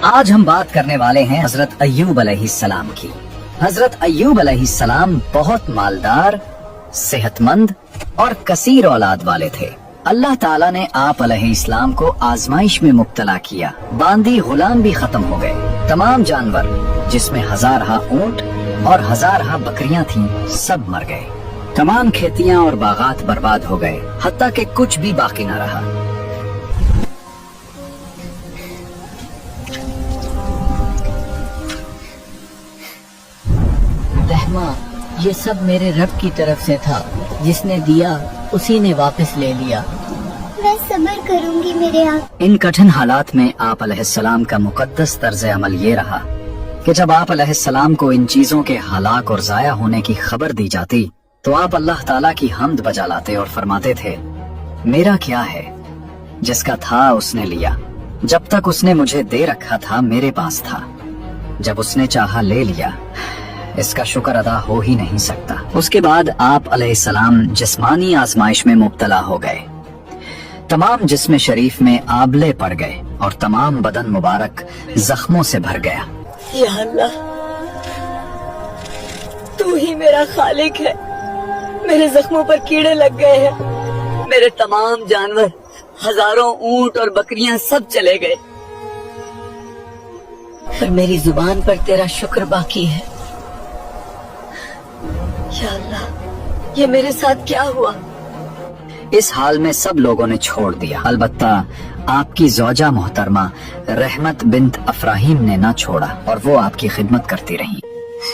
آج ہم بات کرنے والے ہیں حضرت ایوب علیہ السلام کی۔ حضرت ایوب علیہ السلام بہت مالدار، صحت مند اور کثیر اولاد والے تھے۔ اللہ تعالیٰ نے آپ علیہ السلام کو آزمائش میں مبتلا کیا۔ باندی غلام بھی ختم ہو گئے۔ تمام جانور جس میں ہزارہا اونٹ اور ہزارہا بکریاں تھیں سب مر گئے۔ تمام کھیتیاں اور باغات برباد ہو گئے، حتیٰ کہ کچھ بھی باقی نہ رہا۔ رحمہ، یہ سب میرے رب کی طرف سے تھا، جس نے دیا اسی نے واپس لے لیا۔ میں صبر کروں گی میرے آقا۔ ان کٹھن حالات میں آپ علیہ السلام کا مقدس طرز عمل یہ رہا کہ جب آپ علیہ السلام کو ان چیزوں کے ہلاک اور ضائع ہونے کی خبر دی جاتی تو آپ اللہ تعالیٰ کی حمد بجا لاتے اور فرماتے تھے، میرا کیا ہے، جس کا تھا اس نے لیا۔ جب تک اس نے مجھے دے رکھا تھا میرے پاس تھا، جب اس نے چاہا لے لیا، اس کا شکر ادا ہو ہی نہیں سکتا۔ اس کے بعد آپ علیہ السلام جسمانی آزمائش میں مبتلا ہو گئے۔ تمام جسم شریف میں آبلے پڑ گئے اور تمام بدن مبارک زخموں سے بھر گیا۔ یا اللہ، تو ہی میرا خالق ہے۔ میرے زخموں پر کیڑے لگ گئے ہیں، میرے تمام جانور، ہزاروں اونٹ اور بکریاں سب چلے گئے، پر میری زبان پر تیرا شکر باقی ہے۔ یا اللہ، یہ میرے ساتھ کیا ہوا؟ اس حال میں سب لوگوں نے چھوڑ دیا، البتہ آپ کی زوجہ محترمہ رحمت بنت افراہیم نے نہ چھوڑا اور وہ آپ کی خدمت کرتی رہی۔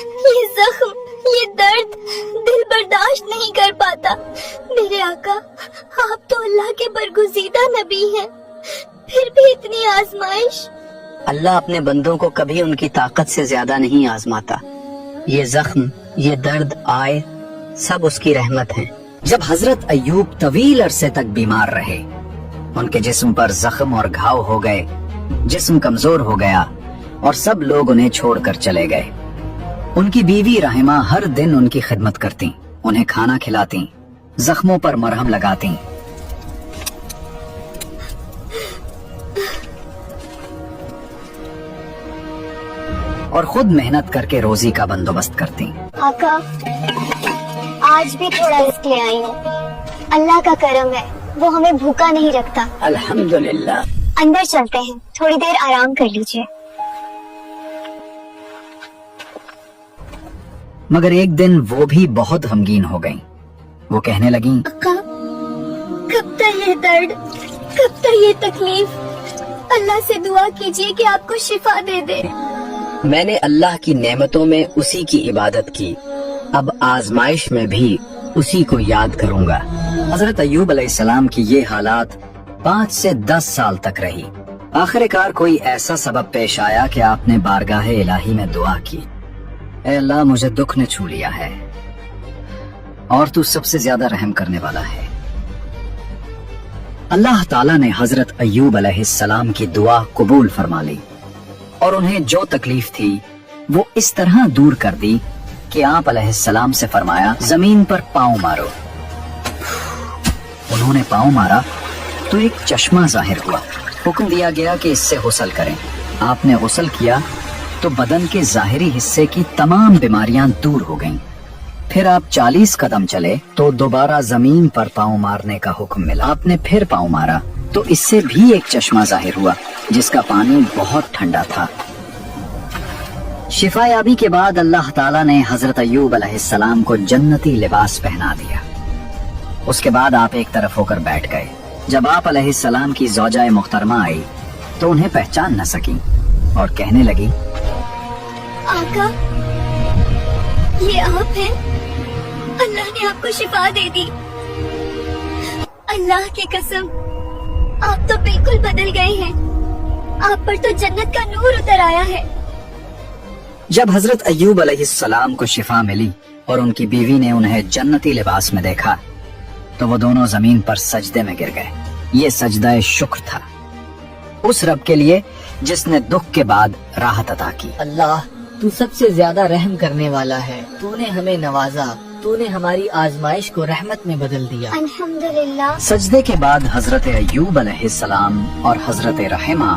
یہ زخم، یہ درد دل برداشت نہیں کر پاتا۔ میرے آقا، آپ تو اللہ کے برگزیدہ نبی ہیں، پھر بھی اتنی آزمائش۔ اللہ اپنے بندوں کو کبھی ان کی طاقت سے زیادہ نہیں آزماتا۔ یہ زخم، یہ درد آئے، سب اس کی رحمت ہیں۔ جب حضرت ایوب طویل عرصے تک بیمار رہے، ان کے جسم پر زخم اور گھاؤ ہو گئے، جسم کمزور ہو گیا اور سب لوگ انہیں چھوڑ کر چلے گئے۔ ان کی بیوی رحمہ ہر دن ان کی خدمت کرتی، انہیں کھانا کھلاتی، زخموں پر مرہم لگاتی۔ اور خود محنت کر کے روزی کا بندوبست کرتی۔ آقا، آج بھی تھوڑا رزق لے آئی ہوں، اللہ کا کرم ہے، وہ ہمیں بھوکا نہیں رکھتا۔ الحمدللہ۔ اندر چلتے ہیں، تھوڑی دیر آرام کر لیجئے۔ مگر ایک دن وہ بھی بہت غمگین ہو گئیں۔ وہ کہنے لگیں، آقا، کب تک یہ درد، کب تک یہ تکلیف؟ اللہ سے دعا کیجئے کہ آپ کو شفا دے دے۔ میں نے اللہ کی نعمتوں میں اسی کی عبادت کی، اب آزمائش میں بھی اسی کو یاد کروں گا۔ حضرت ایوب علیہ السلام کی یہ حالات 5 سے 10 سال تک رہی۔ آخر کار کوئی ایسا سبب پیش آیا کہ آپ نے بارگاہ الہی میں دعا کی، اے اللہ، مجھے دکھ نے چھو لیا ہے اور تو سب سے زیادہ رحم کرنے والا ہے۔ اللہ تعالیٰ نے حضرت ایوب علیہ السلام کی دعا قبول فرما لی اور انہیں جو تکلیف تھی وہ اس طرح دور کر دی کہ آپ علیہ السلام سے فرمایا، زمین پر پاؤں مارو۔ انہوں نے پاؤں مارا تو ایک چشمہ ظاہر ہوا۔ حکم دیا گیا کہ اس سے غسل کریں۔ آپ نے غسل کیا تو بدن کے ظاہری حصے کی تمام بیماریاں دور ہو گئیں۔ پھر آپ 40 قدم چلے تو دوبارہ زمین پر پاؤں مارنے کا حکم ملا۔ آپ نے پھر پاؤں مارا تو اس سے بھی ایک چشمہ ظاہر ہوا جس کا پانی بہت ٹھنڈا تھا۔ شفا یابی کے بعد اللہ تعالیٰ نے حضرت ایوب علیہ السلام کو جنتی لباس پہنا دیا۔ اس کے بعد آپ ایک طرف ہو کر بیٹھ گئے۔ جب آپ علیہ السلام کی زوجہ محترمہ آئی تو انہیں پہچان نہ سکی اور کہنے لگی، آقا، یہ آپ ہیں؟ اللہ نے آپ کو شفا دے دی۔ اللہ کی قسم، آپ تو بالکل بدل گئے ہیں، آپ پر تو جنت کا نور اتر آیا ہے۔ جب حضرت ایوب علیہ السلام کو شفا ملی اور ان کی بیوی نے انہیں جنتی لباس میں دیکھا تو وہ دونوں زمین پر سجدے میں گر گئے۔ یہ سجدہ شکر تھا اس رب کے لیے جس نے دکھ کے بعد راحت عطا کی۔ اللہ، تو سب سے زیادہ رحم کرنے والا ہے، تو نے ہمیں نوازا، تو نے ہماری آزمائش کو رحمت میں بدل دیا۔ الحمدللہ۔ سجدے کے بعد حضرت ایوب علیہ السلام اور حضرت رحمہ